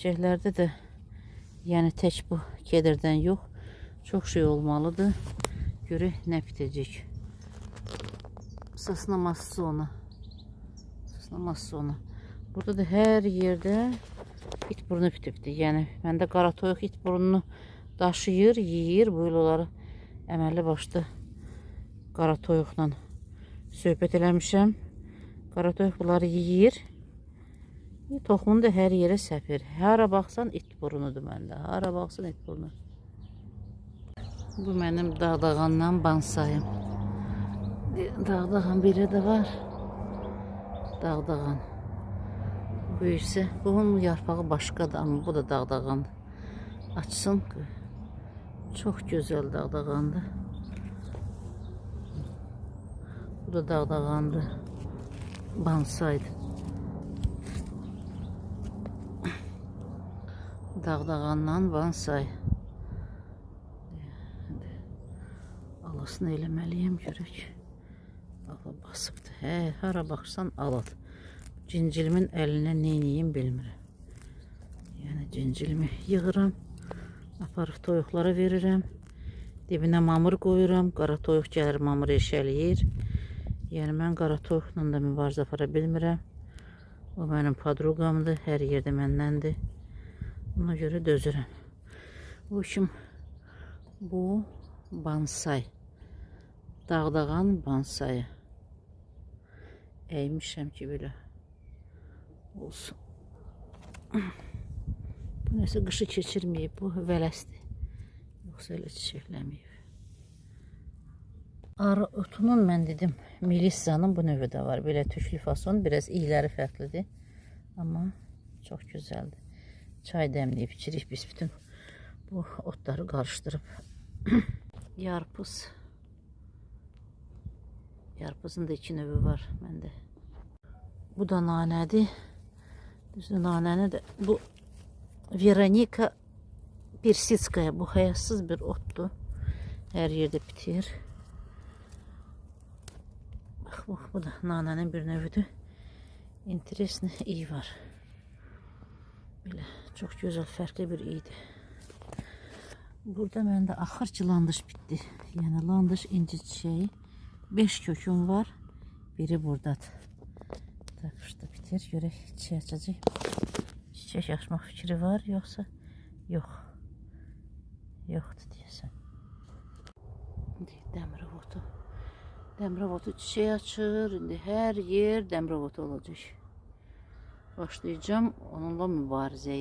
Çiçəklərdə də yəni tək bu kedirdən yox, çox şey olmalıdır. Görək nə bitəcək. Sosnomassona. Sosnomassona. Burada da hər yerdə it burnu bitibdir. Yəni məndə qara toyuq it burnunu daşıyır, yeyir. Böyle onları əməlli başda qara toyuqla söhbət eləmişəm. Qara toyuq bunları yeyir. Toxumunu da hər yerə səpir. Hara baxsan it burnudur məndə. Hara baxsan it burnu. Bu mənim dağdağandan bansayım. Dağdağan biri də var. Dağdağan. Bu isə bunun yarpağı başqadır, amma bu da dağdağandır. Açsın. Çox gözəl dağdağandır. Bu da dağdağandır. Bansaydı. Dağdağandan bansay. Alasını eləməliyəm görək. Ala basıbdır. Hə, hara baxsan aladır. Cincilimin əlinə neyniyim bilmirəm. Yəni cincilimi yığıram. Aparıb toyuqlara verirəm. Dibinə mamır qoyuram. Qara toyuq gəlir mamır eşəliyir. Yəni mən qara toyuqla da mübarizə apara bilmirəm. O mənim padruqamdır. Hər yerdə məndəndir. Ona görə dözürəm. Bu kim? Bu bansay. Dağdağan bansayı. Əymişəm ki belə olsun. Bu nəsə qışı keçirməyib. Bu vələsdir. Yoxsa elə çiçəkləməyib. Arı otunun mən dedim Melissanın bu növü də var. Belə tüklü fason. Biraz iyləri fərqlidir. Amma çox gözəldir. Çay dəmləyib içirik biz bütün bu otları qarışdırıb. Yarpız. Yarpızın da iki növü var məndə. Bu da nanədir. Düzdür, nanəni də bu Veronika Persitskaya. Bu həyasız bir otdur. Hər yerdə bitir. Bax, bu da nanənin bir növüdür. İnteresli iyi var. Belə çox gözəl, fərqli bir iydir. Burada məndə axırcı landış bitdi. Yəni landış inci çiçəyi. 5 köküm var. Biri buradadır. Tapışdı bitir. Görək çiçək açacaq. Çiçək açmaq fikri var yoxsa? Yox. Yoxdur deyəsən. Dəmirovotu. Dəmirovotu çiçək açır. İndi hər yer dəmirovotu olacaq. Başlayacağım onunla mübarizəyə.